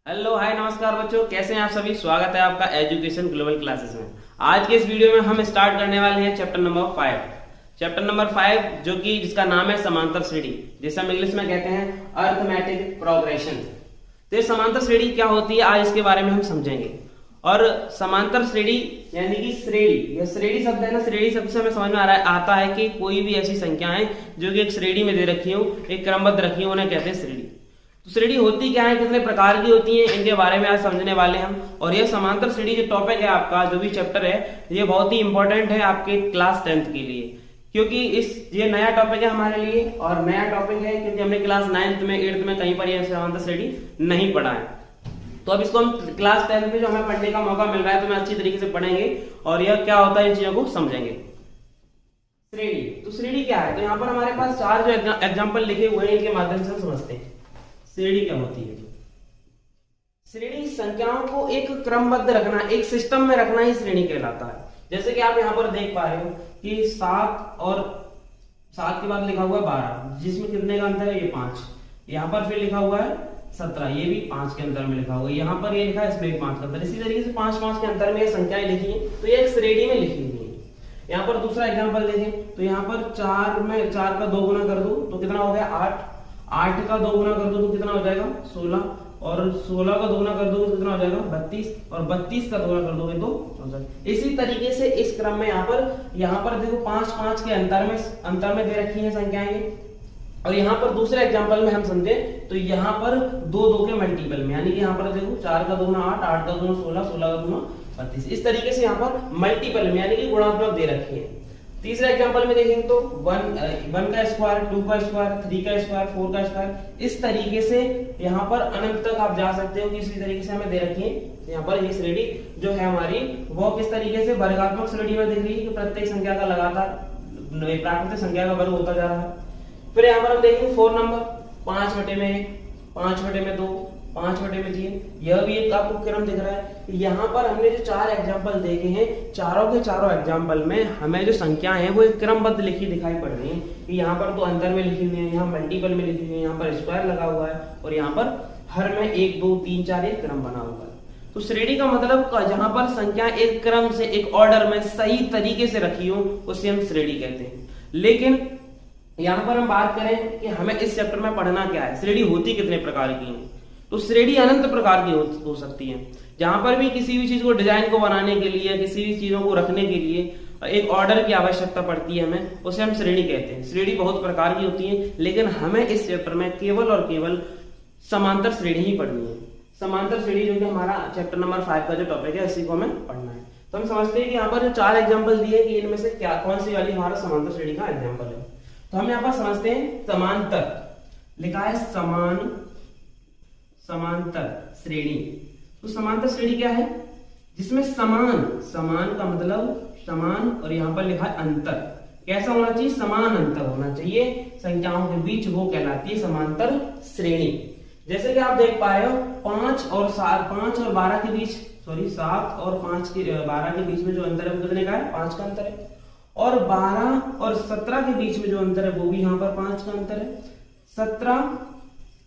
Hello hi नमस्कार बच्चों, कैसे हैं आप सभी। स्वागत है आपका एजुकेशन ग्लोबल क्लासेस में। आज के इस वीडियो में हम स्टार्ट करने वाले हैं चैप्टर नंबर 5। चैप्टर नंबर 5 जो कि जिसका नाम है समांतर श्रेणी, जिसे हम इंग्लिश में कहते हैं अरिथमेटिक प्रोग्रेशन। तो ये समांतर श्रेणी क्या होती है, आज इसके बारे में हम समझेंगे। और समांतर श्रेणी यानी कि श्रेणी, यह श्रेणी शब्द है ना, श्रेणी शब्द से हमें समझ में आता है कि कोई भी ऐसी संख्याएं जो कि एक श्रेणी में दे रखी हो, एक क्रमबद्ध रखी हो, उन्हें कहते हैं श्रेणी। तो श्रेणी होती क्या है, कितने प्रकार की होती है, इनके बारे में आज समझने वाले हैं हम। और ये समांतर श्रेणी जो टॉपिक है आपका, जो भी चैप्टर है, ये बहुत ही इंपॉर्टेंट है आपके क्लास 10th के लिए, क्योंकि ये नया टॉपिक है हमारे लिए। और नया टॉपिक है क्योंकि हमने क्लास 9th में 8th में कहीं पर ये समांतर श्रेणी नहीं पढ़ा है। तो अब इसको हम क्लास 10th में जो हमें पढ़ने का मौका मिल रहा है, तो हम अच्छी तरीके से पढ़ेंगे और यह क्या होता है इन चीजों को समझेंगे। श्रेणी, तो श्रेणी क्या है, तो यहाँ पर हमारे पास 4 जो एग्जाम्पल लिखे हुए हैं, इनके माध्यम से हम समझते हैं श्रेणी क्या होती है। श्रेणी संख्याओं को एक क्रमबद्ध रखना, एक सिस्टम में रखना ही श्रेणी कहलाता है। जैसे कि आप यहाँ पर देख पा रहे हो कि 7 और 7 के बाद लिखा हुआ है 12, जिसमें कितने का अंतर है, ये 5। यहाँ पर फिर लिखा हुआ है 17, ये भी 5 के अंतर में लिखा हुआ है। यहाँ पर ये लिखा है, इसमें 5 का अंतर। इसी तरीके से 5-5 के अंतर में ये संख्याएं लिखी है, तो ये एक श्रेणी में लिखी हुई है। यहाँ पर दूसरा एग्जाम्पल देखें तो यहाँ पर 4 में 4 का 2 गुना कर दो तो कितना हो गया 8, 8 का 2 गुना कर दो तो कितना हो जाएगा 16, और 16 का 2 गुना कर दो तो कितना हो जाएगा 32, और 32 का 2 गुना कर दोगे तो 64। इसी तरीके से इस क्रम में यहाँ पर देखो 5-5 के अंतर में दे रखी है संख्याएं। और यहाँ पर दूसरे एग्जांपल में हम समझे तो यहाँ पर 2 के मल्टीपल में, यानी कि यहाँ पर देखो 4 का 2 गुना 8, 8 का 2 गुना 16, 16 का 2 गुना 32। इस तरीके से यहाँ पर मल्टीपल में यानी कि गुणात्मक दे रखी है। तीसरे एग्जांपल में देखेंगे तो 1 का स्क्वायर, 2 का स्क्वायर, 3 का स्क्वायर, 4 का स्क्वायर, इस तरीके से यहाँ पर अनंत तक आप जा सकते हो कि इसी तरीके से हमें दे रखी है। यहाँ पर ये श्रेणी जो है हमारी, वो किस तरीके से वर्गात्मक श्रेणी में दिख रही है कि प्रत्येक संख्या का लगातार प्राकृतिक संख्या का वर्ग होता जा रहा है। फिर यहाँ पर हम देखेंगे 4 नंबर, 5/1, 5/2, 5/3, यह भी एक आपको क्रम दिख रहा है। यहाँ पर हमने जो 4 एग्जाम्पल देखे हैं, चारों के चारों एग्जाम्पल में हमें जो संख्या है वो एक क्रमबद्ध लिखी दिखाई पड़ रही है कि यहाँ पर तो अंतर में लिखी हुई है, यहाँ मल्टीपल में लिखी हुई है, यहाँ पर स्क्वायर लगा हुआ है, और यहाँ पर हर में 1 2 3 4 एक क्रम बना हुआ है। तो श्रेणी का मतलब जहां पर संख्या एक क्रम से, एक ऑर्डर में सही तरीके से रखी हो, उसे हम श्रेणी कहते हैं। लेकिन यहाँ पर हम बात करें कि हमें इस चैप्टर में पढ़ना क्या है, श्रेणी होती कितने प्रकार की है। तो श्रेणी अनंत प्रकार की हो सकती है। जहां पर भी किसी भी चीज को, डिजाइन को बनाने के लिए, किसी भी चीजों को रखने के लिए एक ऑर्डर की आवश्यकता पड़ती है हमें, उसे हम श्रेणी कहते हैं। श्रेणी बहुत प्रकार की होती है, लेकिन हमें इस चैप्टर में केवल और केवल समांतर श्रेणी ही पढ़नी है। समांतर श्रेणी जो कि हमारा चैप्टर नंबर 5 का जो टॉपिक है, इसी को हमें पढ़ना है। तो हम समझते हैं कि यहाँ पर जो 4 एग्जाम्पल दिए कि इनमें से क्या, कौन सी वाली हमारा समांतर श्रेणी का एग्जाम्पल है। तो हम यहाँ पर समझते हैं समांतर, लिखा है समांतर श्रेणी। तो समांतर श्रेणी क्या है, जिसमें समान का मतलब समान, और यहाँ पर लिखा है अंतर। कैसा होना चाहिए, समान अंतर होना चाहिए संख्याओं के बीच, वो कहलाती है समांतर श्रेणी। जैसे कि आप देख पा रहे हो 5 और 12 के बीच, 7 और 12 के बीच में जो अंतर है वो कितने का है, 5 का अंतर है। और 12 और 17 के बीच में जो अंतर है वो भी यहाँ पर 5 का अंतर है। 17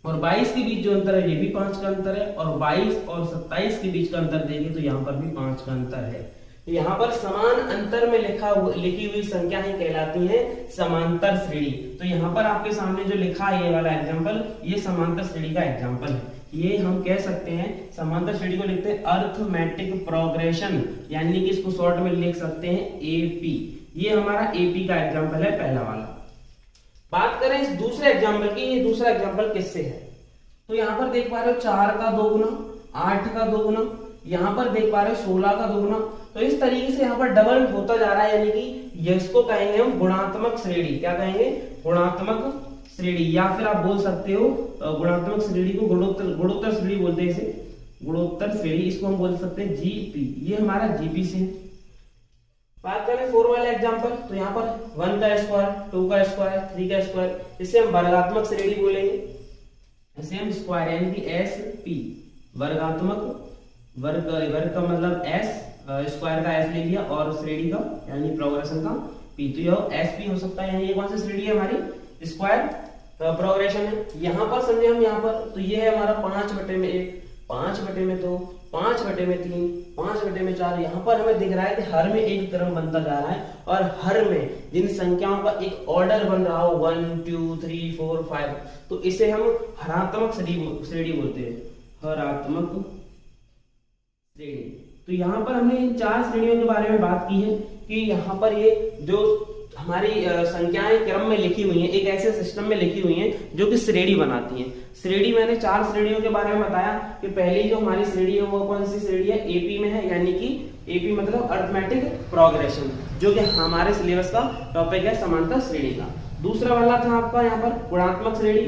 और 22 के बीच जो अंतर है ये भी 5 का अंतर है। और 22 और 27 के बीच का अंतर देखें तो यहाँ पर भी 5 का अंतर है। यहाँ पर समान अंतर में लिखी हुई संख्या ही कहलाती है समांतर श्रेणी। तो यहाँ पर आपके सामने जो लिखा है ये वाला एग्जाम्पल, ये समांतर श्रेणी का एग्जाम्पल है। ये हम कह सकते हैं, समांतर श्रेणी को लिखते हैं अरिथमेटिक प्रोग्रेशन, यानी कि इसको शॉर्ट में लिख सकते हैं AP। ये हमारा AP का एग्जाम्पल है, पहला वाला। बात करें इस दूसरे एग्जाम्पल की, ये दूसरा एग्जाम्पल किससे है, तो यहाँ पर देख पा रहे हो 4 का 2 गुना, 8 का 2 गुना, यहाँ पर देख पा रहे हो 16 का 2 गुना। तो इस तरीके से यहाँ पर डबल होता जा रहा है, यानी कि इसको कहेंगे हम गुणात्मक श्रेणी। क्या कहेंगे, गुणात्मक श्रेणी, या फिर आप बोल सकते हो गुणात्मक श्रेणी को गुणोत्तर श्रेणी बोलते हैं, इसे गुणोत्तर श्रेणी, इसको हम बोल सकते हैं GP। ये हमारा GP से। बात करें 4 वाले एग्जांपल, तो यहाँ पर 1 का स्क्वायर, 2 का स्क्वायर, 3 का स्क्वायर, इसे हम वर्गात्मक श्रेणी बोलेंगे। इसे हम स्क्वायर यानी कि SP, वर्गात्मक, वर्ग का मतलब S, स्क्वायर का S ले लिया, और श्रेणी का यानी प्रोग्रेशन का P, तो यह SP हो सकता है। यानी ये कौन सी श्रेणी है हमारी, स्क्वायर प्रोग्रेशन है। यहाँ पर समझे हम, यहाँ पर तो ये है हमारा 5/1, 5/2, 5/3, 5/4। यहाँ पर हमें दिख रहा है कि हर में एक क्रम बनता जा रहा है और हर में जिन संख्याओं का एक ऑर्डर बन रहा हो 1 2 3 4 5, तो इसे हम हरात्मक श्रेणी बोलते हैं, हरात्मक श्रेणी। तो यहाँ पर हमने इन 4 श्रेणियों के बारे में बात की है कि यहाँ पर ये जो हमारी संख्याएं क्रम में लिखी हुई हैं, एक ऐसे सिस्टम में लिखी हुई हैं जो कि श्रेणी बनाती हैं। श्रेणी मैंने 4 श्रेणियों के बारे में बताया कि पहली जो हमारी श्रेणी है वो कौन सी श्रेणी है, एपी में है, यानी कि एपी मतलब अरिथमेटिक प्रोग्रेशन, जो कि हमारे सिलेबस का टॉपिक है समांतर श्रेणी का। दूसरा वाला था आपका यहाँ पर गुणात्मक श्रेणी,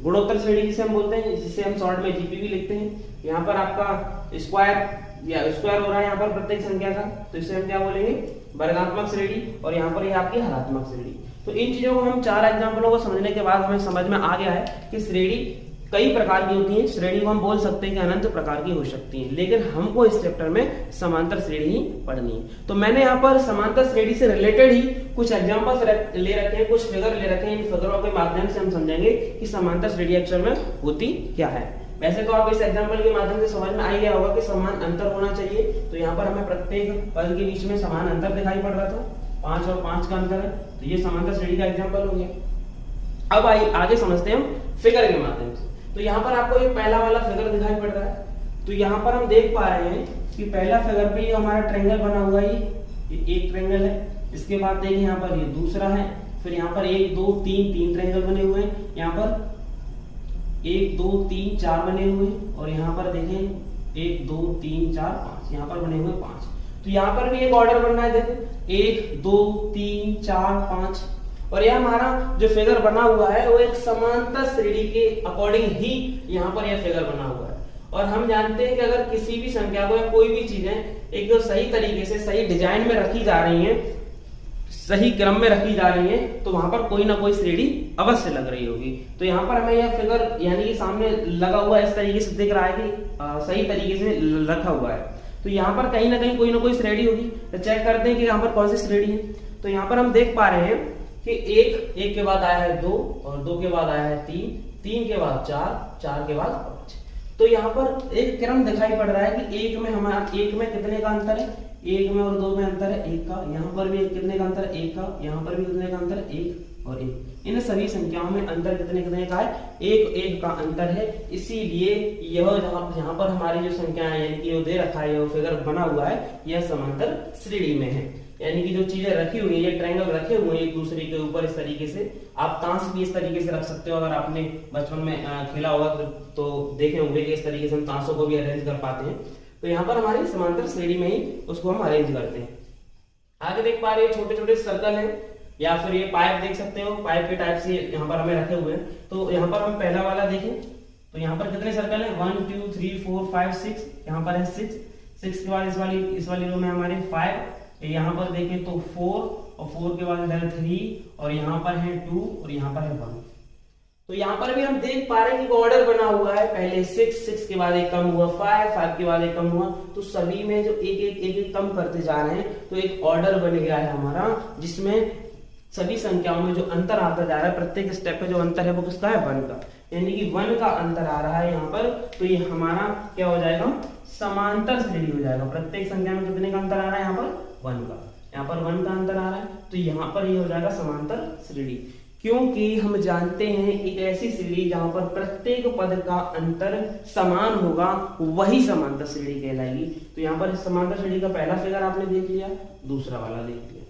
गुणोत्तर श्रेणी जिसे हम बोलते हैं, जिसे हम शॉर्ट में जीपी भी लिखते हैं। यहाँ पर आपका स्क्वायर हो रहा है यहाँ पर प्रत्येक संख्या का, तो इसे हम क्या बोलेंगे, वर्गात्मक श्रेणी। और यहाँ पर ये आपकी हरात्मक श्रेणी। तो इन चीजों को हम 4 एग्जाम्पलों को समझने के बाद हमें समझ में आ गया है कि श्रेणी कई प्रकार की होती है। श्रेणी को हम बोल सकते हैं कि अनंत प्रकार की हो सकती है, लेकिन हमको इस चैप्टर में समांतर श्रेणी ही पढ़नी है। तो मैंने यहाँ पर समांतर श्रेणी से रिलेटेड ही कुछ एग्जाम्पल्स ले रखे हैं, कुछ फिगर ले रखे हैं। इन फिगरों के माध्यम से हम समझेंगे कि समांतर श्रेणी एक्चुअल में होती क्या है। वैसे तो आप इस एग्जाम्पल के माध्यम से समझ में आ गया होगा कि समान अंतर होना चाहिए। तो यहाँ पर हमें प्रत्येक पद के बीच में समान अंतर दिखाई पड़ रहा था, 5 और 5 का अंतर है, तो ये समांतर श्रेणी का एग्जाम्पल हो गया। अब आगे समझते हैं हम फिगर के माध्यम से। तो यहाँ पर आपको ये पहला वाला फिगर दिखाई पड़ रहा है। तो यहाँ पर हम देख पा रहे हैं कि पहला फिगर पे ये हमारा ट्रायंगल बना हुआ है, ये एक ट्रायंगल है। इसके बाद देखिए यहाँ पर ये दूसरा है, फिर यहाँ पर 1 2 3 3 ट्रायंगल बने हुए हैं। यहाँ पर 1 2 3 4 बने हुए हैं, और यहाँ पर देखें 1 2 3 4 5, यहाँ पर बने हुए 5। तो यहाँ पर भी एक ऑर्डर बन रहा है, देखो 1 2 3 4 5। और यह हमारा जो फिगर बना हुआ है वो एक समांतर श्रेणी के अकॉर्डिंग ही यहाँ पर यह फिगर बना हुआ है। और हम जानते हैं कि अगर किसी भी संख्या को या कोई भी चीजें एक सही तरीके से सही डिजाइन में रखी जा रही हैं, सही क्रम में रखी जा रही हैं, तो वहां पर कोई ना कोई श्रेणी अवश्य लग रही होगी। तो यहाँ पर हमें यह फिगर यानी कि सामने लगा हुआ इस तरीके से दिख रहा है कि सही तरीके से रखा हुआ है। तो यहाँ पर कहीं ना कहीं कोई ना कोई श्रेणी होगी। तो चेक करते हैं कि यहाँ पर कौन सी श्रेणी है। तो यहाँ पर हम देख पा रहे हैं कि एक के बाद आया है 2, और 2 के बाद आया है 3, 3 के बाद 4, 4 के बाद 5। तो यहाँ पर एक क्रम दिखाई पड़ रहा है कि एक में कितने का अंतर है, 1 में और 2 में अंतर है 1 का। यहाँ पर भी कितने का अंतर है 1 का, यहाँ पर भी कितने का अंतर है 1 और 1। इन सभी संख्याओं में अंतर कितने का है, 1 का अंतर है। इसीलिए यह यहाँ पर हमारी जो संख्या है यानी कि दे रखा है, यह फिगर बना हुआ है, यह समांतर श्रेणी में है। यानी कि जो चीजें रखी हुई है, ये ट्रायंगल रखे हुए हैं एक दूसरे के ऊपर इस तरीके से। आप ताश भी इस तरीके से रख सकते हो, अगर आपने बचपन में खेला होगा तो देखे होंगे कि इस तरीके से हम ताशों को भी अरेंज कर पाते हैं। तो यहाँ पर हमारी समांतर श्रेणी में ही उसको हम अरेंज करते हैं। आगे देख पा रहे हैं छोटे छोटे सर्कल है, या फिर ये पाइप देख सकते हो, पाइप के टाइप से यहाँ पर हमें रखे हुए हैं। तो यहाँ पर हम पहला वाला देखें तो यहाँ पर कितने सर्कल है, 1 2 3 4 5 6। यहाँ पर है 6 के बाद इस वाली रो में हमारे 5। यहाँ पर देखें तो 4, और 4 के बाद इधर 3, और यहाँ पर है 2, और यहाँ पर है 1। तो यहाँ पर भी हम देख पा रहे हैं कि ऑर्डर बना हुआ है, पहले 6 के बाद एक कम हुआ, 5 के बाद एक कम हुआ। तो सभी में जो एक कम करते जा रहे हैं, तो एक ऑर्डर बन गया है हमारा, जिसमें सभी संख्याओं में जो अंतर आता जा रहा है, प्रत्येक स्टेप पे जो अंतर है वो किसका है, 1 का। यानी कि 1 का अंतर आ रहा है यहाँ पर। तो ये हमारा क्या हो जाएगा, समांतर श्रेणी हो जाएगा। प्रत्येक संख्या में कितने का अंतर आ रहा है, यहाँ पर 1 का, यहाँ पर 1 का अंतर आ रहा है। तो यहाँ पर ये हो जाएगा समांतर श्रेणी, क्योंकि हम जानते हैं एक ऐसी श्रेणी जहां पर प्रत्येक पद का अंतर समान होगा, वही समांतर श्रेणी कहलाएगी। तो यहाँ पर समांतर श्रेणी का पहला फिगर आपने देख लिया, दूसरा वाला देख लिया,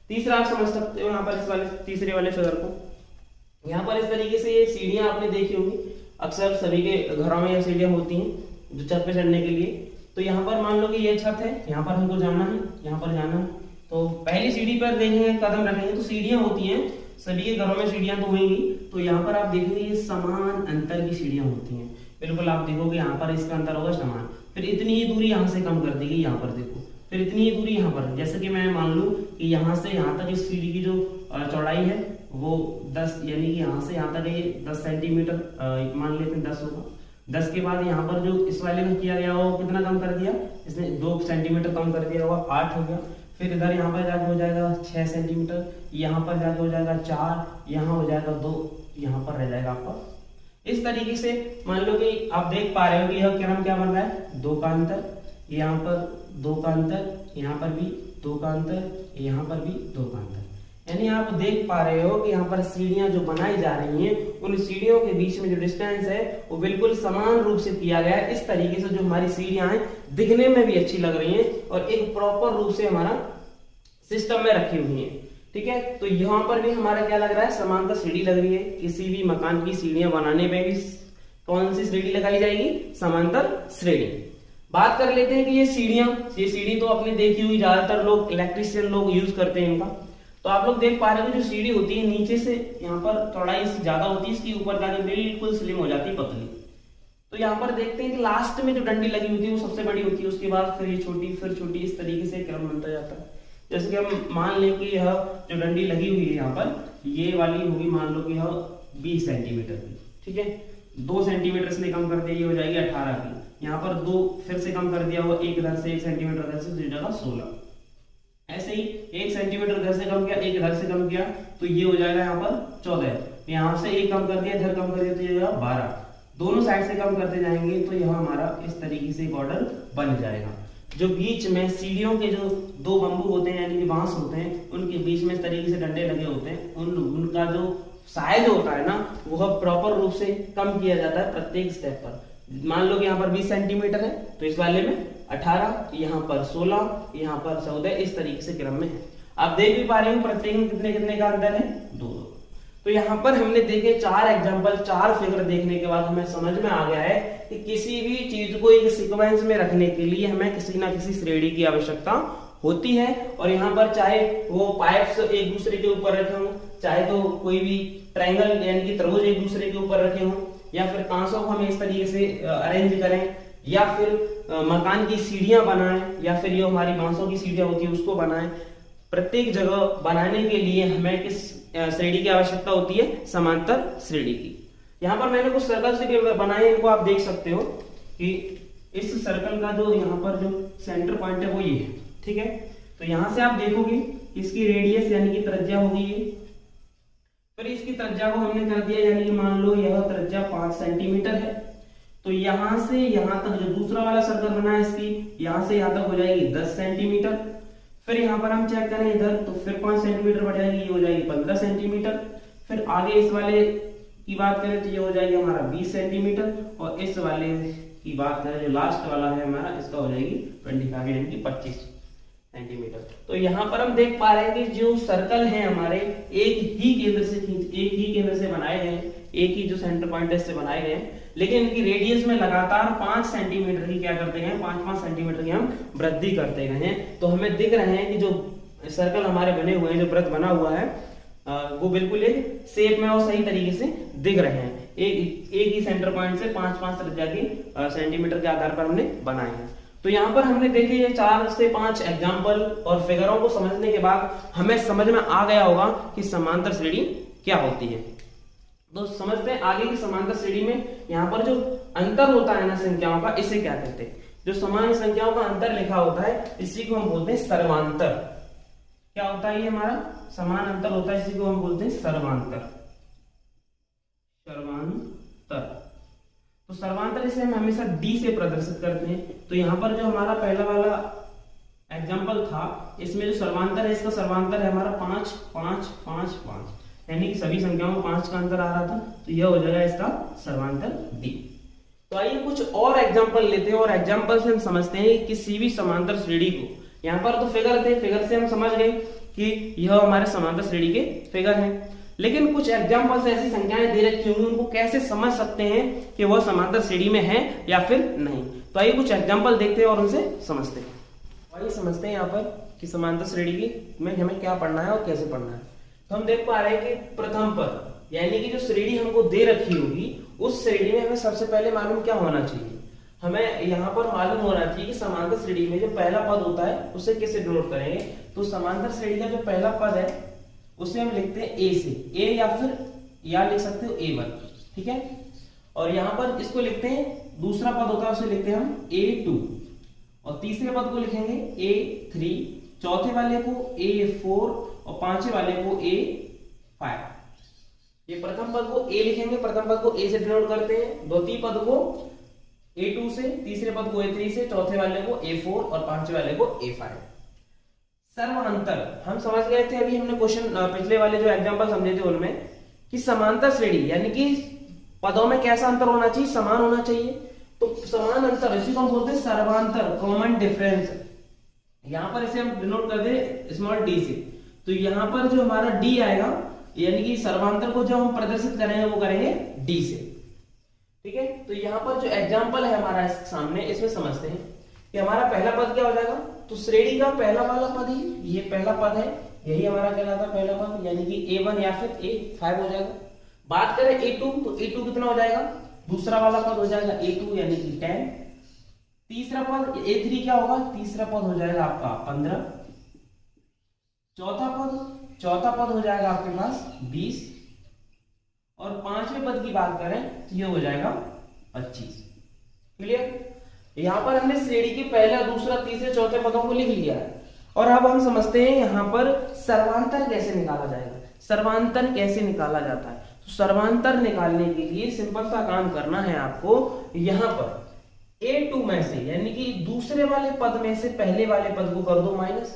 तीसरा आप समझ सकते हो यहाँ पर इस वाले तीसरे वाले फिगर को। यहाँ पर इस तरीके से ये सीढ़ियां आपने देखी होंगी, अक्सर सभी के घरों में ये सीढ़ियां होती हैं जो छत पे चढ़ने के लिए। तो यहाँ पर मान लो कि ये छत है, यहाँ पर हमको जाना है, यहाँ पर जाना है। तो पहली सीढ़ी पर देखेंगे, कदम रखेंगे तो सीढ़ियां होती हैं, सभी के घरों में सीढ़ियां तो होंगी। तो यहाँ पर आप देखेंगे ये समान अंतर की सीढ़ियां होती हैं, बिल्कुल आप देखोगे यहाँ पर इसका अंतर होगा समान। फिर इतनी ही दूरी यहाँ से कम कर दी गई, यहाँ पर देखो, फिर इतनी ही दूरी यहाँ पर, जैसे कि मैं मान लूं कि यहाँ से यहाँ तक इस सीढ़ी की जो चौड़ाई है वो 10, यानी कि यहाँ से यहाँ तक ये 10 सेंटीमीटर मान लेते हैं, 10 होगा। 10 के बाद यहाँ पर जो इस वाले में किया गया वो कितना कम कर दिया, इसने 2 सेंटीमीटर कम कर दिया होगा, 8 हो गया। फिर इधर यहाँ पर जाके हो जाएगा 6 सेंटीमीटर, यहाँ पर जाके हो जाएगा 4, यहाँ हो जाएगा 2, यहाँ पर रह जाएगा आपका इस तरीके से मान लो कि आप देख पा रहे हो कि यह क्रम क्या बन रहा है, 2 का अंतर, यहाँ पर 2 का अंतर, यहाँ पर भी 2 का अंतर, यहाँ पर भी 2 का अंतर। यानी आप देख पा रहे हो कि यहाँ पर सीढ़ियां जो बनाई जा रही हैं, उन सीढ़ियों के बीच में जो डिस्टेंस है वो बिल्कुल समान रूप से किया गया है। इस तरीके से जो हमारी सीढ़ियां हैं दिखने में भी अच्छी लग रही हैं और एक प्रॉपर रूप से हमारा सिस्टम में रखी हुई है। ठीक है, तो यहाँ पर भी हमारा क्या लग रहा है, समांतर सीढ़ी लग रही है। किसी भी मकान की सीढ़ियां बनाने में भी कौन सी सीढ़ी लगाई जाएगी, समांतर श्रेणी। बात कर लेते हैं कि ये सीढ़ी तो आपने देखी हुई, ज्यादातर लोग इलेक्ट्रिशियन लोग यूज करते हैं इनका। तो आप लोग देख पा रहे हो जो सीढ़ी होती है नीचे से यहाँ पर चौड़ाई ज्यादा होती है, इसकी ऊपर जाके बिल्कुल स्लिम हो जाती है, पतली। तो यहाँ पर देखते हैं कि लास्ट में जो डंडी लगी होती है वो सबसे बड़ी होती है, उसके बाद फिर ये छोटी, फिर छोटी, इस तरीके से क्रम बनता जाता है। जैसे कि हम मान लें कि यह जो डंडी लगी हुई है यहाँ पर, ये वाली होगी मान लो कि यह 20 सेंटीमीटर की। ठीक है, 2 सेंटीमीटर से कम कर दिया, ये हो जाएगी 18 की। यहाँ पर 2 फिर से कम कर दिया हुआ, एक इधर से 1 सेंटीमीटर इधर से, तो जगह 16। ऐसे ही 1 सेंटीमीटर इधर से कम किया, एक इधर से कम किया, तो ये हो जाएगा यहाँ पर 14। यहाँ से 1 कम कर दिया, इधर कम कर दिया, तो ये 12। दोनों साइड से कम करते जाएंगे तो यह हमारा इस तरीके से मॉडल बन जाएगा। जो बीच में सीढ़ियों के जो 2 बंबू होते हैं यानी कि बांस होते हैं, उनके बीच में इस तरीके से डंडे लगे होते हैं, उनका जो साइज होता है ना, वह प्रॉपर रूप से कम किया जाता है प्रत्येक स्टेप पर। मान लो कि यहाँ पर 20 सेंटीमीटर है तो इस वाले में 18, यहाँ पर 16, यहाँ पर 14, इस तरीके से क्रम में है। आप देख भी पा रहे हो प्रत्येक में कितने कितने का अंतर है, 2। तो यहाँ पर हमने देखे 4 एग्जाम्पल, 4 फिगर देखने के बाद हमें समझ में आ गया है कि किसी भी चीज को एक सीक्वेंस में रखने के लिए हमें किसी ना किसी श्रेणी की आवश्यकता होती है। और यहाँ पर चाहे वो पाइप्स एक दूसरे के ऊपर रखे हों, चाहे तो कोई भी ट्रायंगल यानी कि त्रिभुज एक दूसरे के ऊपर रखे हों, या फिर कांसों को हमें इस तरीके से अरेंज करें, या फिर मकान की सीढ़ियां बनाएं, या फिर ये हमारी बांसों की सीढ़ियां होती है उसको बनाएं। प्रत्येक जगह बनाने के लिए हमें किस श्रेणी की आवश्यकता होती है, समांतर श्रेणी की। यहाँ पर मैंने कुछ सर्कल बनाए, इनको आप देख सकते हो कि इस सर्कल का जो यहाँ पर जो सेंटर पॉइंट है वो ये है। ठीक है, तो यहाँ से आप देखोगे इसकी रेडियस यानी कि त्रिज्या होगी ये, फिर इसकी त्रिज्या को हमने कर दिया यानी कि मान लो यह त्रिज्या 5 सेंटीमीटर है। तो यहां से यहां तक जो दूसरा वाला सर्कल बना है इसकी, यहां से यहां तक हो जाएगी 10 सेंटीमीटर। फिर यहाँ पर हम चेक करें इधर तो फिर 5 सेंटीमीटर बढ़ जाएगी, ये हो जाएगी 15 सेंटीमीटर। फिर आगे इस वाले की बात करें तो ये हो जाएगी हमारा 20 सेंटीमीटर, और इस वाले की बात करें जो लास्ट वाला है हमारा, इसका हो जाएगी 25 यानी कि 25 सेंटीमीटर। तो यहाँ पर हम देख पा रहे हैं कि जो सर्कल है हमारे एक ही केंद्र से बनाए गए हैं, एक ही जो सेंटर पॉइंट है इससे बनाए गए हैं, लेकिन इनकी रेडियस में लगातार 5 सेंटीमीटर की क्या करते गए, 5-5 सेंटीमीटर की हम वृद्धि करते गए हैं। तो हमें दिख रहे हैं कि जो सर्कल हमारे बने हुए हैं, जो वृत्त बना हुआ है वो बिल्कुल एक शेप में और सही तरीके से दिख रहे हैं। एक ही सेंटर पॉइंट से 5-5 त्रिज्या की सेंटीमीटर के आधार पर हमने बनाए हैं। तो यहाँ पर हमने देखे ये 4 से 5 एग्जाम्पल और फिगरों को समझने के बाद हमें समझ में आ गया होगा कि समांतर श्रेणी क्या होती है। तो समझते हैं आगे की समांतर श्रेणी में यहाँ पर जो अंतर होता है ना संख्याओं का, इसे क्या कहते हैं। जो समान संख्याओं का अंतर लिखा होता है इसी को हम बोलते हैं सर्वांतर। क्या होता है ये हमारा समान अंतर होता है, इसी को हम बोलते हैं सर्वांतर। तो सर्वांतर इसे हम हमेशा डी से प्रदर्शित करते हैं। तो यहाँ पर जो हमारा पहला वाला एग्जाम्पल था, इसमें जो सर्वांतर है इसका सर्वांतर है हमारा 5 5 5 5, यानी कि सभी संख्याओं में 5 का अंतर आ रहा था, तो यह हो जाएगा इसका सर्वांतर डी। तो आइए कुछ और एग्जाम्पल लेते हैं और एग्जाम्पल से हम समझते हैं कि किसी भी समांतर श्रेणी को, यहाँ पर तो फिगर थे, फिगर से हम समझ गए कि यह हमारे समांतर श्रेणी के फिगर हैं, लेकिन कुछ एग्जाम्पल्स ऐसी संख्याएं दे रखी होंगी, उनको कैसे समझ सकते हैं कि वह समांतर श्रेणी में है या फिर नहीं। तो आइए कुछ एग्जाम्पल देखते हैं और उनसे समझते हैं। आइए समझते हैं यहाँ पर कि समांतर श्रेणी की में हमें क्या पढ़ना है और कैसे पढ़ना है। तो हम देख पा रहे हैं कि प्रथम पद यानी कि जो श्रेणी हमको दे रखी होगी उस श्रेणी में हमें सबसे पहले मालूम क्या होना चाहिए, हमें यहाँ पर मालूम होना चाहिए कि समांतर श्रेणी में जो पहला पद होता है उसे कैसे डिनोट करेंगे। तो समांतर श्रेणी का जो पहला पद है उसे हम लिखते हैं ए से, ए या फिर या लिख सकते हो A1, ठीक है। और यहाँ पर इसको लिखते हैं, दूसरा पद होता है उसे लिखते हैं हम A2, और तीसरे पद को लिखेंगे A3, चौथे वाले को A4 और पांचवे वाले को A5। ये प्रथम पद को ए लिखेंगे, प्रथम पद को ए से डिनोट करते हैं, द्वितीय पद को A2 से, तीसरे पद को A3 से, चौथे वाले को A4 और पांचवे वाले को A5। सर्वांतर हम समझ गए थे, अभी हमने क्वेश्चन पिछले वाले जो एग्जांपल समझे थे उनमें कि समांतर श्रेणी यानी कि पदों में कैसा अंतर होना चाहिए, समान होना चाहिए। तो समान अंतर इसी को हम बोलते हैं सर्वांतर, कॉमन डिफरेंस। यहां पर इसे हम डिनोट कर दे स्मॉल d से। तो यहां पर जो हमारा d आएगा यानी कि सर्वांतर को जो हम प्रदर्शित करेंगे वो करेंगे d से, ठीक है। तो यहाँ पर जो एग्जाम्पल है हमारा सामने, इसमें समझते हैं कि हमारा पहला पद क्या हो जाएगा। तो श्रेणी का पहला वाला पद ही ये पहला पद है, यही हमारा कहलाता है पहला पद, यानी कि A1 या फिर A5 हो जाएगा। बात करें A2 तो A2 कितना हो जाएगा, दूसरा वाला पद हो जाएगा A2 यानी कि 10। तीसरा पद A3 क्या होगा, तीसरा पद हो जाएगा आपका 15। चौथा पद हो जाएगा आपके पास 20 और पांचवें पद की बात करें तो ये हो जाएगा 25। क्लियर। यहां पर हमने श्रेणी के पहला, दूसरा, तीसरे, चौथे पदों को लिख लिया है और अब हम समझते हैं यहां पर सर्वांतर कैसे निकाला जाएगा। सर्वांतर कैसे निकाला जाता है, तो सर्वांतर निकालने के लिए सिंपल सा काम करना है आपको। यहां पर A2 में से यानी कि दूसरे वाले पद में से पहले वाले पद को कर दो माइनस।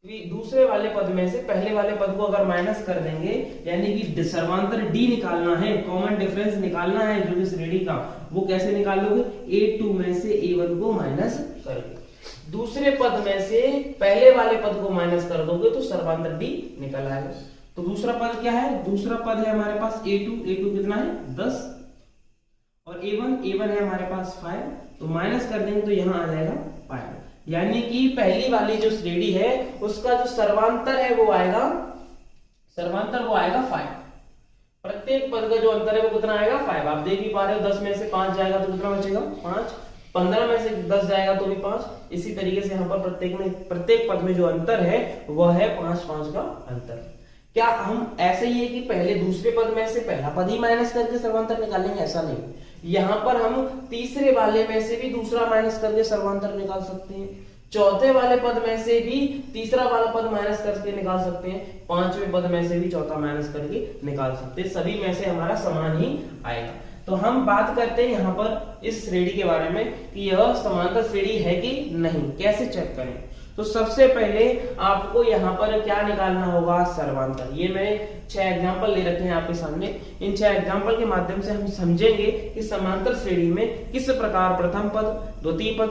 दूसरे वाले पद में से पहले वाले पद को अगर माइनस कर देंगे यानी कि सर्वांतर D निकालना है, कॉमन डिफरेंस निकालना है जो कि श्रेणी का, वो कैसे निकाल लोगे, A2 में से A1 को माइनस करके दूसरे पद में से पहले वाले पद को माइनस कर दोगे तो सर्वांतर D निकल आएगा। तो दूसरा पद क्या है, दूसरा पद है हमारे पास A2 कितना है 10 और A1 है हमारे पास 5, तो माइनस कर देंगे तो यहाँ आ जाएगा 5। यानी कि पहली वाली जो श्रेणी है उसका जो सर्वांतर है वो आएगा 5। प्रत्येक पद का जो अंतर है वो कितना आएगा 5। आप देख ही पा रहे हो 10 में से 5 जाएगा तो कितना बचेगा 5, 15 में से 10 जाएगा तो भी 5। इसी तरीके से यहाँ पर प्रत्येक पद में जो अंतर है वह है 5 का अंतर। क्या हम ऐसे ही है कि पहले दूसरे पद में से पहला पद ही माइनस करके सर्वांतर निकालेंगे, ऐसा नहीं। यहां पर हम तीसरे वाले में से भी दूसरा माइनस करके सर्वांतर निकाल सकते हैं, चौथे वाले पद में से भी तीसरा वाला पद माइनस करके निकाल सकते हैं, पांचवें पद में से भी चौथा माइनस करके निकाल सकते हैं। सभी में से हमारा समान ही आएगा। तो हम बात करते हैं यहाँ पर इस श्रेणी के बारे में कि यह समांतर श्रेणी है कि नहीं, कैसे चेक करें। तो सबसे पहले आपको यहाँ पर क्या निकालना होगा, सर्वांतर। ये मैं 6 एग्जांपल ले रखे हैं आपके सामने। इन 6 एग्जांपल के माध्यम से हम समझेंगे कि समांतर श्रेणी में किस प्रकार प्रथम पद, द्वितीय पद,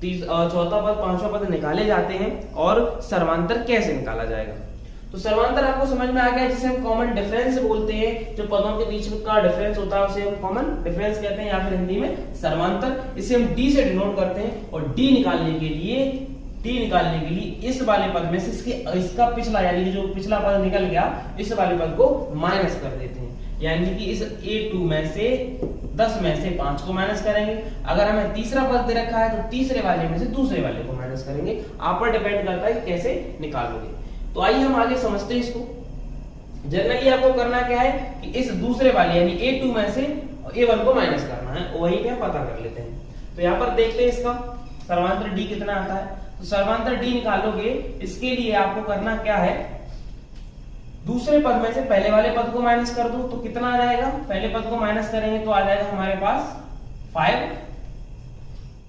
चौथा पद, पांचवा पद निकाले जाते हैं और सर्वांतर कैसे निकाला जाएगा। तो सर्वांतर आपको समझ में आ गया, जिसे हम कॉमन डिफरेंस बोलते हैं। जो पदों के बीच का डिफरेंस होता है उसे हम कॉमन डिफरेंस कहते हैं या फिर हिंदी में सर्वांतर। इसे हम डी से डिनोट करते हैं और डी निकालने के लिए इस वाले पद में से इसका पिछला यानी कि जो पिछला पद निकल गया इस वाले पद को माइनस कर देते हैं। यानी कि इस A2 में से 10 में से 5 को माइनस करेंगे। अगर हमें तीसरा पद दे रखा है तो तीसरे वाले में से दूसरे वाले को माइनस करेंगे। आप पर डिपेंड करता है कि कैसे निकालोगे। तो आइए हम आगे समझते हैं इसको। जनरली आपको करना क्या है कि इस दूसरे वाले यानी A2 में से A1 को माइनस करना है, वही पे पता कर लेते हैं। तो यहाँ पर देखते हैं इसका सर्वांतर D कितना आता है। तो सर्वांतर D निकालोगे, इसके लिए आपको करना क्या है, दूसरे पद में से पहले वाले पद को माइनस कर दो तो कितना आ जाएगा। पहले पद को माइनस करेंगे तो आ जाएगा हमारे पास 5।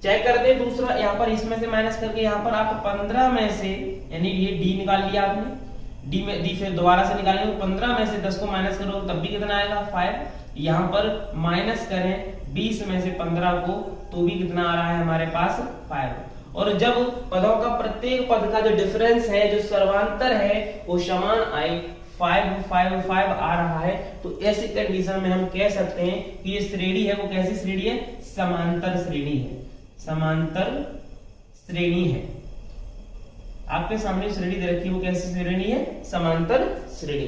चेक करते हैं दूसरा, यहाँ पर इसमें से माइनस करके यहाँ पर आप 15 में से यानी ये D निकाल लिया आपने, D फिर दोबारा से निकालेंगे। 15 में से 10 को माइनस करोगे तब भी कितना आएगा 5। यहाँ पर माइनस करें 20 में से 15 को तो भी कितना आ रहा है हमारे पास 5। और जब पदों का प्रत्येक पद का जो डिफरेंस है, जो सर्वांतर है, वो समान आए 5 आ रहा है, तो ऐसी कंडीशन में हम कह सकते हैं कि ये श्रेणी है वो कैसी श्रेणी है, समांतर श्रेणी है। समांतर श्रेणी है। आपके सामने श्रेणी दे रखी है, वो कैसी श्रेणी है, समांतर श्रेणी।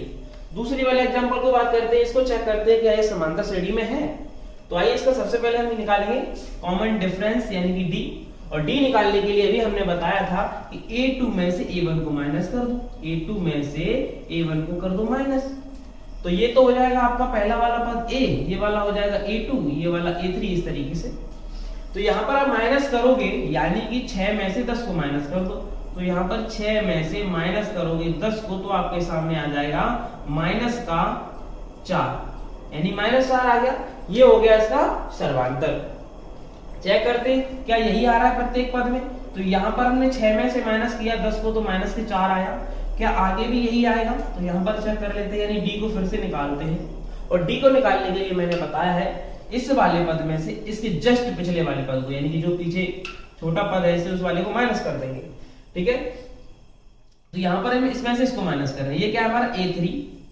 दूसरी वाले एग्जांपल को बात करते हैं, इसको चेक करते हैं क्या ये समांतर श्रेणी में है। तो आइए इसका सबसे पहले हम निकालेंगे कॉमन डिफरेंस यानी कि डी। और डी निकालने के लिए भी हमने बताया था कि A2 में से A1 को माइनस कर दो, A2 में से A1 को कर दो माइनस। तो ये तो हो जाएगा आपका पहला वाला पद A, ये वाला हो जाएगा A2, ये वाला A3, इस तरीके से। तो यहाँ पर आप माइनस करोगे यानी कि 6 में से 10 को माइनस कर दो। तो यहाँ पर 6 में से माइनस करोगे 10 को तो आपके सामने आ जाएगा माइनस का 4 यानी -4 आ गया। ये हो गया इसका सर्वांतर। चेक करते हैं क्या यही आ रहा है प्रत्येक पद में। तो यहाँ पर हमने 6 में से माइनस किया 10 को, तो -4 आया। क्या आगे भी यही आएगा? तो यहाँ पर चेक कर लेते हैं, यानी डी को फिर से निकालते हैं। और डी को निकालने के लिए मैंने बताया है इस वाले पद में से इसके जस्ट पिछले वाले पद को, यानी कि जो पीछे छोटा पद है इसे उस वाले को माइनस कर देंगे। ठीक है, तो यहाँ पर हम इसमें से इसको माइनस कर रहे हैं। ये क्या है हमारा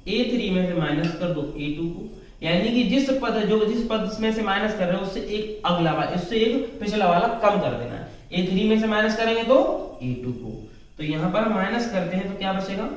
A3 में से माइनस कर दो A2 को, यानी कि जिस पद में से माइनस कर रहे हो उससे एक अगला वाला, इससे एक पिछला वाला कम कर देना है। A3 में से माइनस करेंगे तो A2 को, तो यहाँ पर माइनस करते हैं तो क्या बचेगा?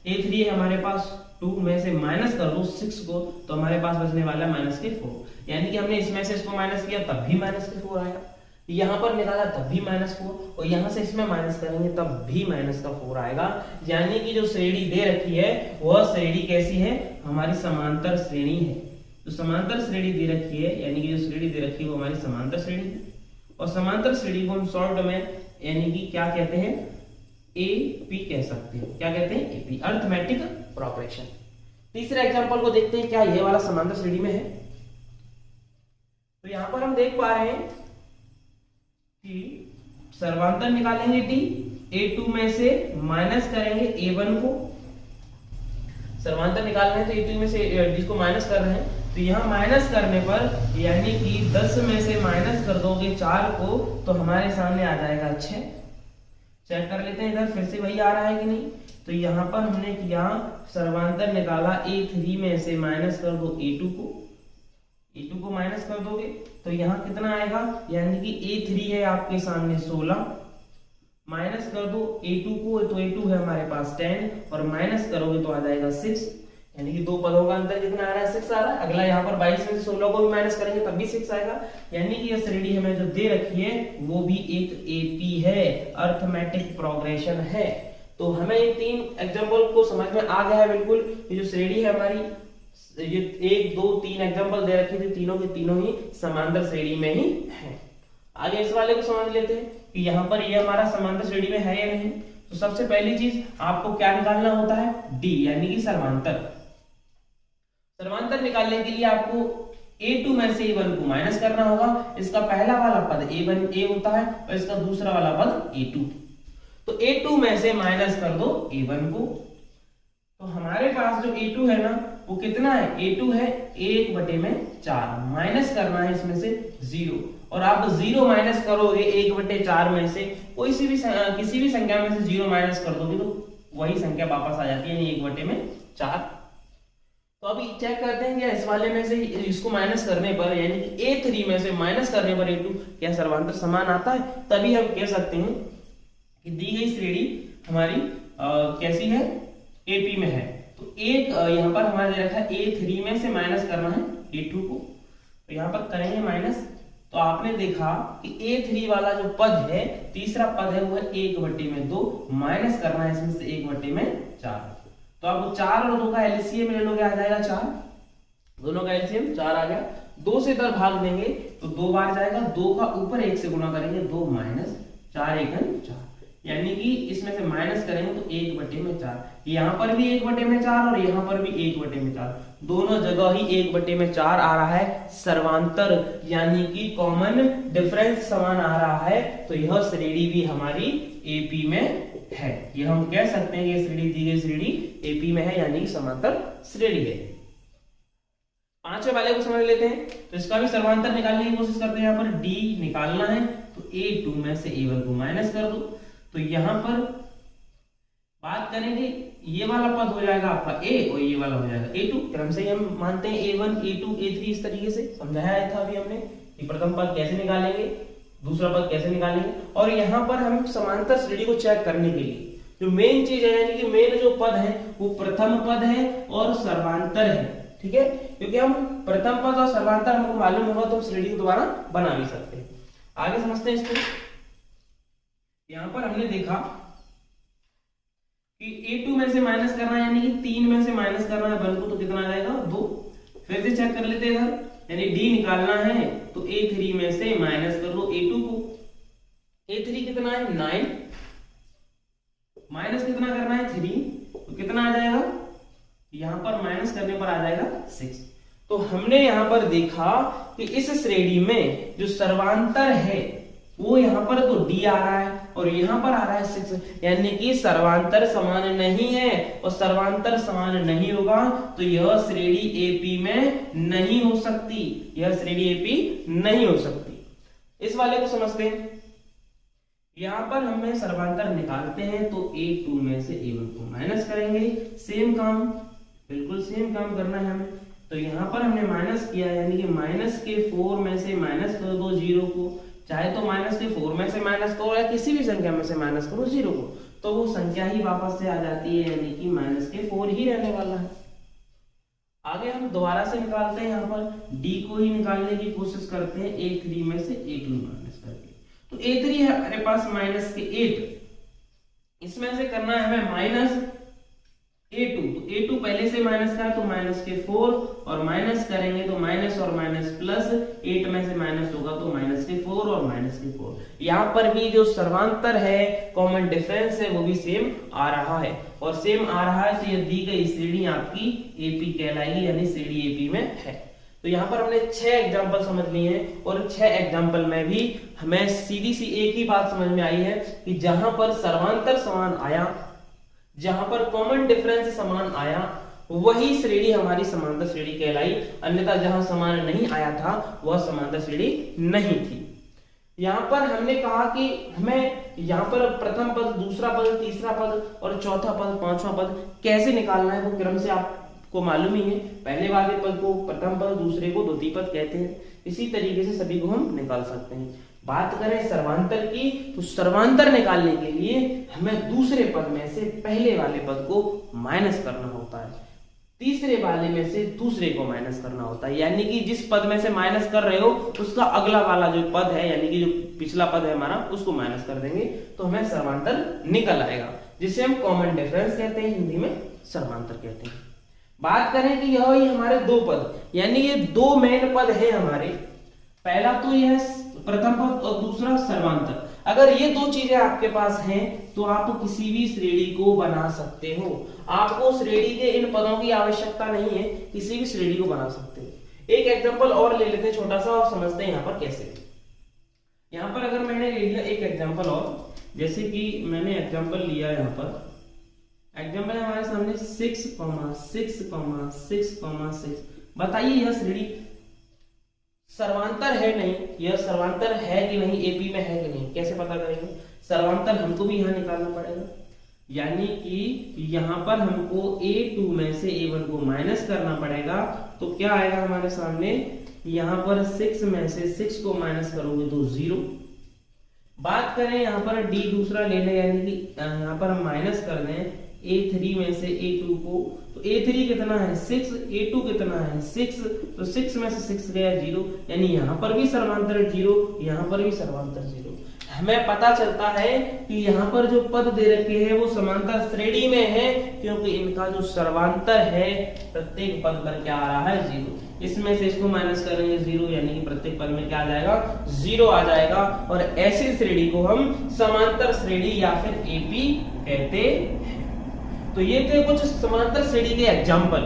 A3 है हमारे पास, 2 में से माइनस कर दो 6 को, तो हमारे पास बचने वाला है -4। यानी कि हमने इसमें से इसको माइनस किया तब भी -4 आया, यहाँ पर निकाला तब भी -4, और यहाँ से इसमें माइनस करेंगे तब भी -4 आएगा। यानी कि जो श्रेणी दे रखी है वह श्रेणी कैसी है? हमारी समांतर श्रेणी है। तो समांतर श्रेणी दे रखी है, यानी कि जो श्रेणी दे रखी है वो हमारी समांतर श्रेणी है। और समांतर श्रेणी को हम शॉर्ट में यानी कि क्या कहते हैं? एपी कह सकते हैं। क्या कहते हैं? AP, arithmetic progression. तीसरे एग्जांपल को देखते हैं, क्या ये वाला समांतर श्रेणी में है। तो यहां पर हम देख पा रहे हैं कि सर्वांतर निकालेंगे डी, A2 में से माइनस करेंगे A1 को। सर्वांतर निकाल रहे हैं तो A2 में से जिसको माइनस कर रहे हैं, तो यहाँ माइनस करने पर यानी कि 10 में से माइनस कर दोगे 4 को, तो हमारे सामने आ जाएगा 6। चेक कर लेते हैं इधर फिर से वही आ रहा है कि नहीं। तो यहाँ पर हमने किया सर्वांतर निकाला, A3 में से माइनस कर दो A2 को माइनस कर दोगे तो यहाँ कितना आएगा? यानी कि A3 है आपके सामने 16, माइनस कर दो A2 को, तो A2 है हमारे पास 10, और माइनस करोगे तो आ जाएगा 6। यानी कि दो पदों का अंतर कितना आ रहा है? 6 आ रहा है। अगला यहाँ पर 22 में से 16 को भी माइनस करेंगे तब भी 6 आएगा। यानी कि यह श्रेणी हमें जो दे रखी है वो भी एक एपी है, अरिथमेटिक प्रोग्रेशन है। तो हमें इन 3 एग्जाम्पल को समझ में आ गया है बिल्कुल। ये जो श्रेणी है हमारी, ये 1 2 3 एग्जाम्पल दे रखे थे, तीनों के तीनों ही समांतर श्रेणी में ही है। आगे इस वाले को समझ लेते हैं कि यहाँ पर ये हमारा समांतर श्रेणी में है या नहीं। तो सबसे पहली चीज आपको क्या निकालना होता है? डी, यानी कि सर्वांतर। सर्वांतर निकालने के लिए आपको A2 में से A1 को माइनस करना होगा। इसका पहला वाला पद A1 होता है और इसका दूसरा वाला पद A2। तो A2 में से माइनस कर दो A1 को, तो हमारे पास जो A2 है ना वो कितना है? A2 है 1/4, माइनस करना है इसमें से 0। और आप 0 माइनस करोगे 1/4 में से किसी भी संख्या में से 0 माइनस कर दोगे तो वही संख्या वापस आ जाती है, यानी 1/4। तो अभी चेक करते हैं कि इस वाले में से इसको माइनस करने पर, यानी कि A3 में से माइनस करने पर A2 क्या सर्वांतर समान आता है? तभी हम कह सकते हैं कि दी गई श्रेणी हमारी कैसी है? AP में है। तो एक यहाँ पर हमारे दे रखा है A3 में से माइनस करना है A2 को, तो यहाँ पर करेंगे माइनस। तो आपने देखा कि A3 वाला जो पद है, तीसरा पद है वो है 1/2, माइनस करना है इसमें से 1/4। तो आप 4 और 2 का एलसीएम ले लोगे, आ जाएगा 4। दोनों का एलसीएम 4 आ गया। 2 से इधर भाग देंगे तो 2 बार जाएगा, 2 का ऊपर 1 से गुणा करेंगे, 2 माइनस 4 1 4, यानी कि इसमें से माइनस करेंगे तो 1/4। यहाँ पर भी 1/4 और यहाँ पर भी 1/4, दोनों जगह ही 1/4 आ रहा है। सर्वांतर यानी कि कॉमन डिफरेंस समान आ रहा है। तो यह श्रेणी भी हमारी एपी में है। ये हम कह सकते हैं कि श्रेणी दी गई श्रेणी एपी में है, यानी कि समांतर श्रेणी है। पांचवें वाले को समझ लेते हैं। तो इसका भी सर्वांतर निकालने की कोशिश करते हैं। यहाँ पर डी निकालना है तो A2 में से A1 को माइनस कर दो, तो यहाँ पर बात करेंगे ये वाला पद हो जाएगा आपका A और ये वाला हो जाएगा A2। क्रम से हम मानते हैं A1 A2 A3 इस तरीके से समझाया था अभी हमने कि प्रथम पद कैसे निकालेंगे, दूसरा पद कैसे निकालेंगे। और यहाँ पर हम समांतर श्रेणी को चेक करने के लिए जो मेन चीज है, यानी कि मेन जो पद है वो प्रथम पद है और सर्वांतर है। ठीक है, क्योंकि हम प्रथम पद और सर्वांतर हमको मालूम होगा तो हम श्रेणी को दोबारा बना भी सकते हैं। आगे समझते हैं इसको। यहाँ पर हमने देखा कि A2 में से माइनस करना है, यानी कि 3 में से माइनस करना है 1 को, तो कितना आ जाएगा 2। फिर से चेक कर लेते हैं इधर, यानी D निकालना है तो A3 में से माइनस कर दो A2 को। A3 कितना है 9, माइनस कितना करना है 3, तो कितना आ जाएगा यहाँ पर माइनस करने पर आ जाएगा 6। तो हमने यहाँ पर देखा कि इस श्रेणी में जो सर्वांतर है वो यहाँ पर तो d आ रहा है और यहाँ पर आ रहा है 6, यानी कि सर्वांतर समान नहीं है, और सर्वांतर समान नहीं होगा तो यह श्रेणी AP में नहीं हो सकती, यह श्रेणी AP नहीं हो सकती। इस वाले को समझते हैं। यहाँ पर हमें सर्वांतर निकालते हैं तो A2 में से A1 को माइनस करेंगे, सेम काम, बिल्कुल सेम काम करना है हमें। तो यहाँ पर हमने माइनस किया, यानी कि माइनस के 4 में से माइनस कर दो 0 को, चाहे तो माइनस के 4 में से माइनस करो या किसी भी संख्या में से माइनस करो 0 को, तो वो संख्या ही वापस से आ जाती है, यानी कि माइनस के 4 ही रहने वाला है। आगे हम दोबारा से निकालते हैं, यहाँ पर d को ही निकालने की कोशिश करते हैं A3 में से A2 माइनस करके। तो A3 है हमारे पास माइनस के 8, इसमें से करना है हमें माइनस A2, तो A2 पहले से माइनस का है तो माइनस के 4, और माइनस करेंगे तो माइनस और माइनस प्लस, 8 में से माइनस होगा तो माइनस के 4 और माइनस के 4। यहाँ पर भी जो सर्वांतर है, कॉमन डिफरेंस है, वो भी सेम आ रहा है, और सेम आ रहा है तो ये दी गई श्रेणी आपकी AP कहलाएगी, यानी श्रेणी AP में है। तो यहाँ पर हमने 6 एग्जाम्पल समझ लिए हैं, और 6 एग्जाम्पल में भी हमें सीधी सी एक ही बात समझ में आई है कि जहां पर सर्वांतर समान आया, जहां पर कॉमन डिफरेंस समान आया, वही श्रेणी हमारी समांतर श्रेणी कहलाई, अन्यथा जहां समान नहीं आया था वह समांतर श्रेणी नहीं थी। यहाँ पर हमने कहा कि हमें यहाँ पर प्रथम पद, दूसरा पद, तीसरा पद और चौथा पद, पांचवा पद कैसे निकालना है वो क्रम से आपको मालूम ही है। पहले वाले पद को प्रथम पद, दूसरे को द्वितीय पद कहते हैं। इसी तरीके से सभी को हम निकाल सकते हैं। बात करें सर्वांतर की, तो सर्वांतर निकालने के लिए हमें दूसरे पद में से पहले वाले पद को माइनस करना होता है, तीसरे वाले में से दूसरे को माइनस करना होता है, यानी कि जिस पद में से माइनस कर रहे हो उसका अगला वाला जो पद है, यानी कि जो पिछला पद है हमारा, उसको माइनस कर देंगे तो हमें सर्वांतर निकल आएगा, जिसे हम कॉमन डिफरेंस कहते हैं, हिंदी में सर्वांतर कहते हैं। बात करें कि यह ही हमारे दो पद, यानी ये दो मेन पद है हमारे, पहला तो यह प्रथम पद और दूसरा सर्वांतर। अगर ये दो चीजें आपके पास हैं तो आप किसी भी श्रेणी को बना सकते हो। आपको श्रेणी के इन पदों की आवश्यकता नहीं है, किसी भी श्रेणी को बना सकते हो। एक एग्जांपल और ले लेते हैं छोटा सा और समझते हैं यहाँ पर कैसे। यहाँ पर अगर मैंने ले लिया एक एग्जांपल और, जैसे कि मैंने एग्जांपल लिया यहाँ पर, एग्जांपल हमारे सामने 6,6,6,6। बताइए यह श्रेणी सर्वांतर है नहीं, यह सर्वांतर है कि नहीं, एपी में है कि नहीं, कैसे पता करेंगे? सर्वांतर हमको भी यहाँ निकालना पड़ेगा, यानी कि यहाँ पर हमको A2 में से A1 को माइनस करना पड़ेगा। तो क्या आएगा हमारे सामने, यहाँ पर 6 में से 6 को माइनस करोगे तो 0। बात करें यहाँ पर D दूसरा ले लें, यानी कि यहाँ पर हम माइनस कर दें A3 में से A2 को, तो A3 कितना है 6, A2 कितना है 6, तो 6 में से 6 गया 0, यानी यहाँ पर भी सर्वांतर 0, यहाँ पर भी सर्वांतर 0। हमें पता चलता है कि यहाँ पर जो पद दे रखे हैं वो समांतर श्रेणी में है, क्योंकि इनका जो सर्वांतर है प्रत्येक पद पर क्या आ रहा है 0। इसमें से इसको माइनस करेंगे 0, यानी कि प्रत्येक पद में क्या आ जाएगा 0 आ जाएगा, और ऐसी श्रेणी को हम समांतर श्रेणी या फिर एपी कहते हैं। तो ये थे कुछ समांतर श्रेणी के एग्जाम्पल।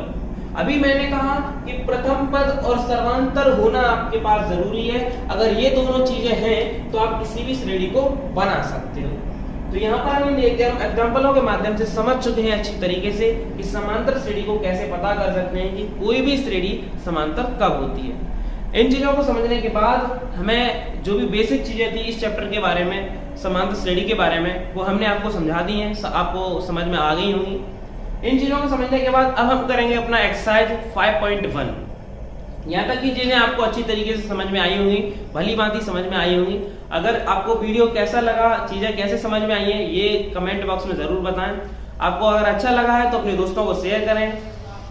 अभी मैंने कहा कि प्रथम पद और सर्वांतर होना आपके पास जरूरी है। अगर ये दोनों चीजें हैं तो आप किसी भी श्रेणी को बना सकते हो। तो यहाँ पर हम एग्जाम्पलों के माध्यम से समझ चुके हैं अच्छी तरीके से कि समांतर श्रेणी को कैसे पता कर सकते हैं कि कोई भी श्रेणी समांतर कब होती है। इन चीजों को समझने के बाद हमें जो भी बेसिक चीजें थी इस चैप्टर के बारे में, समांतर श्रेणी के बारे में, वो हमने आपको समझा दी हैं, आपको समझ में आ गई होंगी। इन चीजों को समझने के बाद अब हम करेंगे अपना एक्सरसाइज 5.1। यहाँ तक की चीजें आपको अच्छी तरीके से समझ में आई होंगी, भली भांति समझ में आई होंगी। अगर आपको वीडियो कैसा लगा, चीजें कैसे समझ में आई है, ये कमेंट बॉक्स में जरूर बताएं। आपको अगर अच्छा लगा है तो अपने दोस्तों को शेयर करें,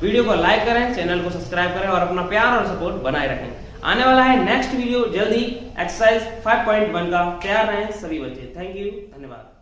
वीडियो को लाइक करें, चैनल को सब्सक्राइब करें और अपना प्यार और सपोर्ट बनाए रखें। आने वाला है नेक्स्ट वीडियो जल्द ही एक्सरसाइज 5.1 का। तैयार रहें सभी बच्चे। थैंक यू, धन्यवाद।